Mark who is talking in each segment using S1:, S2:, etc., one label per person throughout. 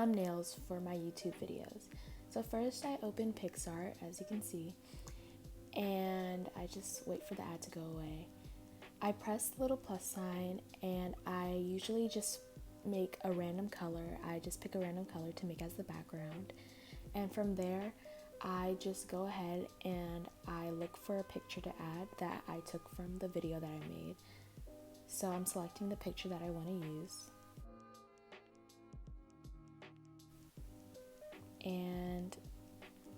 S1: thumbnails for my YouTube videos. So first I open PixArt, as you can see, and I just wait for the ad to go away. I press the little plus sign, and I usually just make a random color. I just pick a random color to make as the background, and from there I just go ahead and I look for a picture to add that I took from the video that I made. So I'm selecting the picture that I want to use, and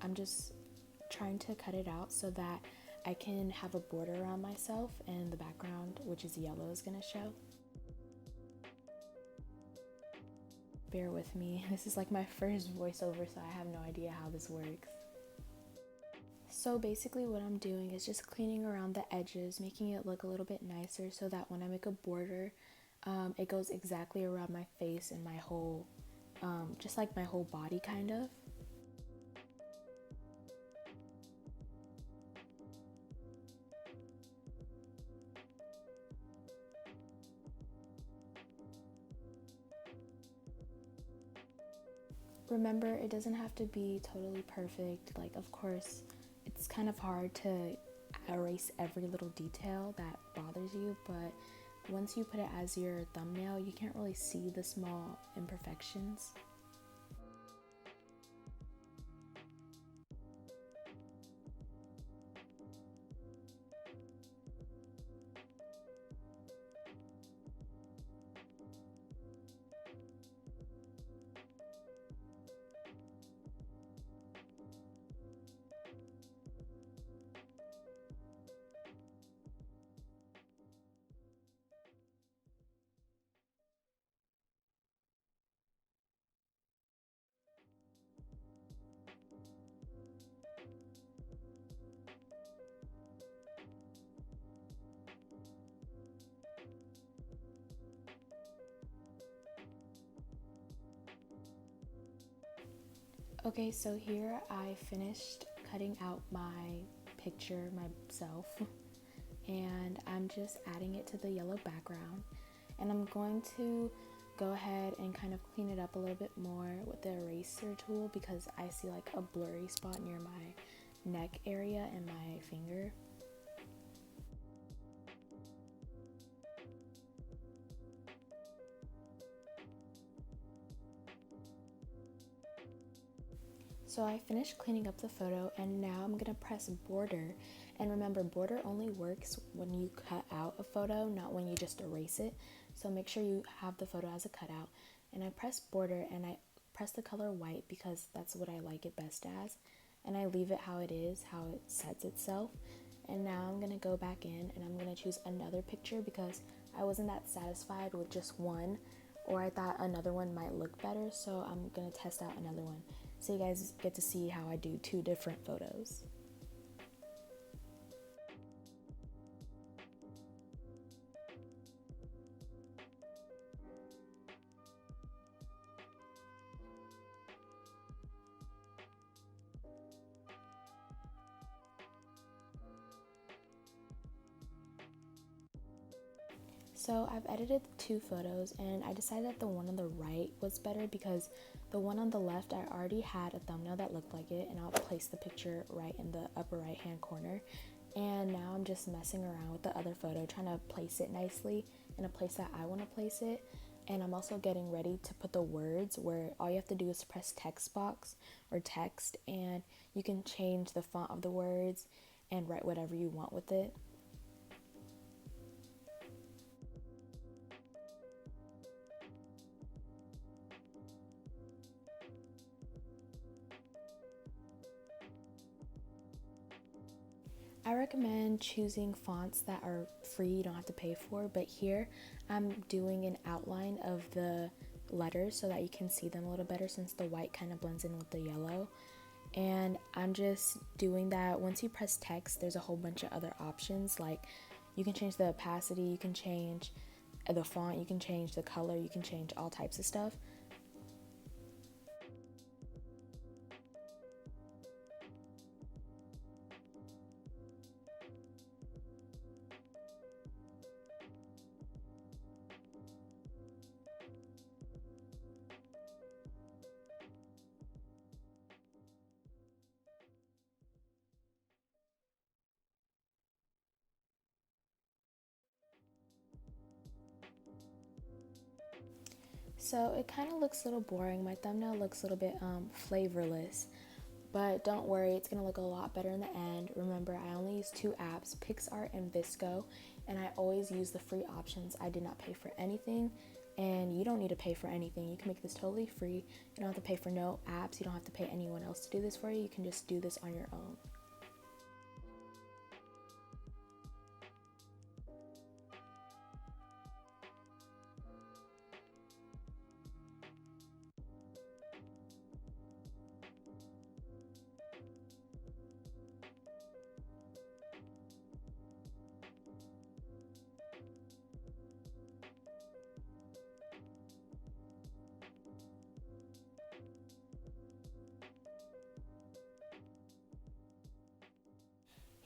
S1: I'm just trying to cut it out so that I can have a border around myself, and the background, which is yellow, is going to show. Bear with me, this is like my first voiceover, so I have no idea how this works. So basically what I'm doing is just cleaning around the edges, making it look a little bit nicer so that when I make a border, it goes exactly around my face and my whole, just like my whole body kind of. Remember, it doesn't have to be totally perfect. Like, of course, it's kind of hard to erase every little detail that bothers you, but once you put it as your thumbnail, you can't really see the small imperfections. Okay, so here I finished cutting out my picture, myself, and I'm just adding it to the yellow background, and I'm going to go ahead and kind of clean it up a little bit more with the eraser tool because I see like a blurry spot near my neck area and my finger. So I finished cleaning up the photo, and now I'm gonna press border. And remember, border only works when you cut out a photo, not when you just erase it. So make sure you have the photo as a cutout. And I press border, and I press the color white because that's what I like it best as. And I leave it how it is, how it sets itself. And now I'm gonna go back in, and I'm gonna choose another picture because I wasn't that satisfied with just one, or I thought another one might look better, so I'm gonna test out another one. So you guys get to see how I do two different photos. So I've edited two photos, and I decided that the one on the right was better because the one on the left, I already had a thumbnail that looked like it, and I'll place the picture right in the upper right hand corner. And now I'm just messing around with the other photo, trying to place it nicely in a place that I want to place it. And I'm also getting ready to put the words where all you have to do is press text box or text, and you can change the font of the words and write whatever you want with it. I recommend choosing fonts that are free, you don't have to pay for, but here I'm doing an outline of the letters so that you can see them a little better since the white kind of blends in with the yellow. And I'm just doing that. Once you press text, there's a whole bunch of other options, like you can change the opacity, you can change the font, you can change the color, you can change all types of stuff. So it kind of looks a little boring. My thumbnail looks a little bit flavorless, but don't worry, it's gonna look a lot better in the end. Remember, I only use 2 apps, PixArt and VSCO, and I always use the free options. I did not pay for anything, and you don't need to pay for anything. You can make this totally free. You don't have to pay for no apps. You don't have to pay anyone else to do this for you. You can just do this on your own.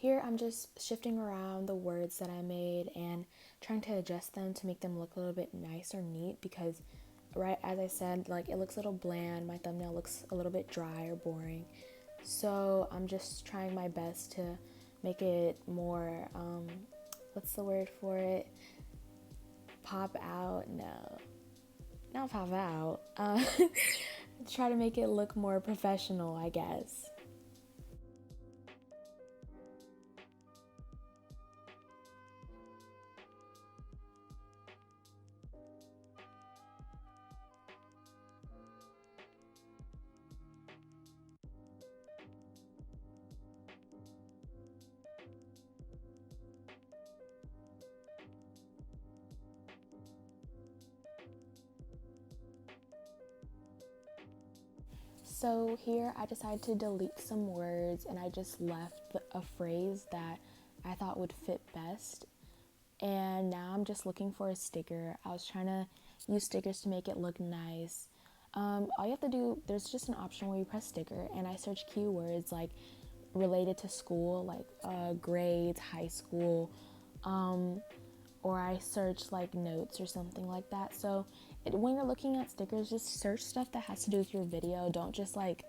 S1: Here I'm just shifting around the words that I made and trying to adjust them to make them look a little bit nice or neat, because right as I said, like, it looks a little bland. My thumbnail looks a little bit dry or boring. So I'm just trying my best to make it more, what's the word for it? Pop out? No, not pop out. Try to make it look more professional, I guess. So here I decided to delete some words, and I just left a phrase that I thought would fit best. And now I'm just looking for a sticker. I was trying to use stickers to make it look nice. All you have to do, there's just an option where you press sticker, and I search keywords like related to school, like grades, high school, or I search like notes or something like that. So when you're looking at stickers, just search stuff that has to do with your video. Don't just like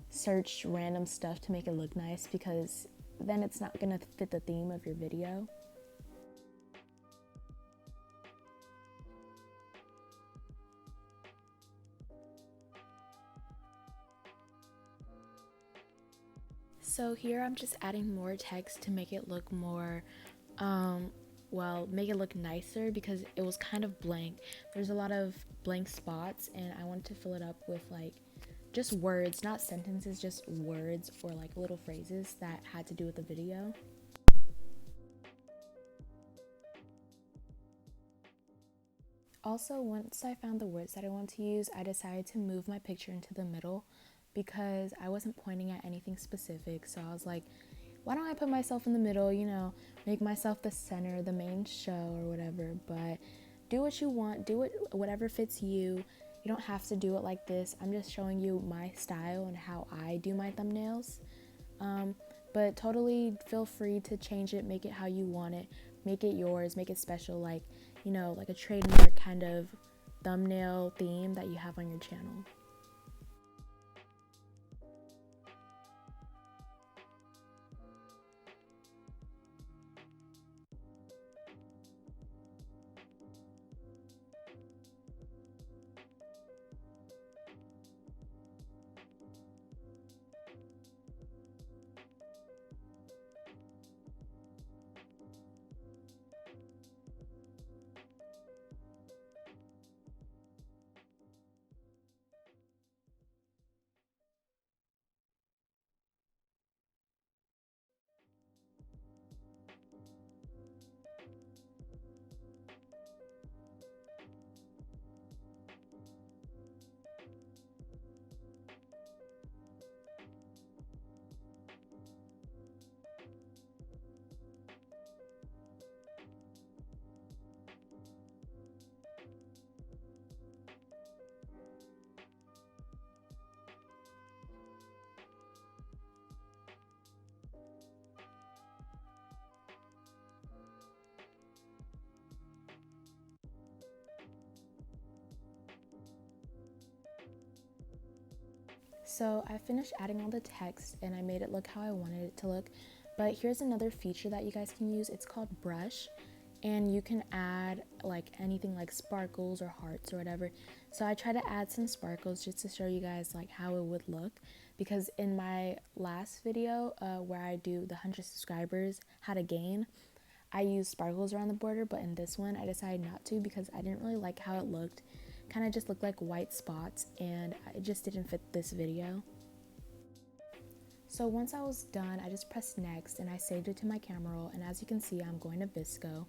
S1: search random stuff to make it look nice, because then it's not gonna fit the theme of your video. So here I'm just adding more text to make it look more, make it look nicer, because it was kind of blank. There's a lot of blank spots, and I wanted to fill it up with like just words, not sentences, just words or like little phrases that had to do with the video. Also, once I found the words that I want to use, I decided to move my picture into the middle, because I wasn't pointing at anything specific. So I was like, why don't I put myself in the middle, make myself the center, the main show or whatever. But do what you want, do it whatever fits you. You don't have to do it like this. I'm just showing you my style and how I do my thumbnails. But totally feel free to change it, make it how you want it, make it yours, make it special, like, like a trademark kind of thumbnail theme that you have on your channel. So I finished adding all the text and I made it look how I wanted it to look. But here's another feature that you guys can use. It's called brush. and you can add like anything like sparkles or hearts or whatever. So I try to add some sparkles just to show you guys like how it would look, because in my last video where I do the 100 subscribers how to gain, I used sparkles around the border, but in this one I decided not to because I didn't really like how it looked. Kind of just looked like white spots and it just didn't fit this video. So once I was done, I just pressed next and I saved it to my camera roll, and as you can see, I'm going to VSCO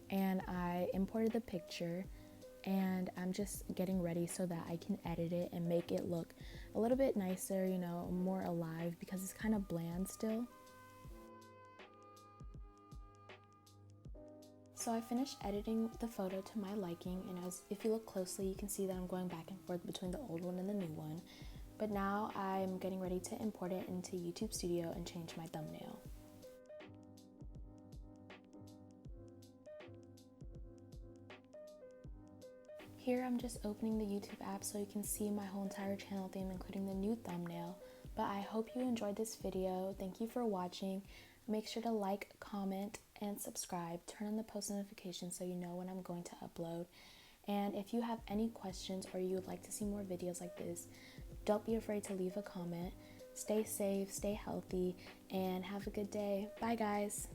S1: and I imported the picture, and I'm just getting ready so that I can edit it and make it look a little bit nicer, you know, more alive, because it's kind of bland still. So I finished editing the photo to my liking, and if you look closely, you can see that I'm going back and forth between the old one and the new one. But now I'm getting ready to import it into YouTube Studio and change my thumbnail. Here I'm just opening the YouTube app so you can see my whole entire channel theme, including the new thumbnail. But I hope you enjoyed this video. Thank you for watching. Make sure to like, comment, and subscribe. Turn on the post notifications so you know when I'm going to upload. And if you have any questions or you would like to see more videos like this, don't be afraid to leave a comment. Stay safe, stay healthy, and have a good day. Bye, guys.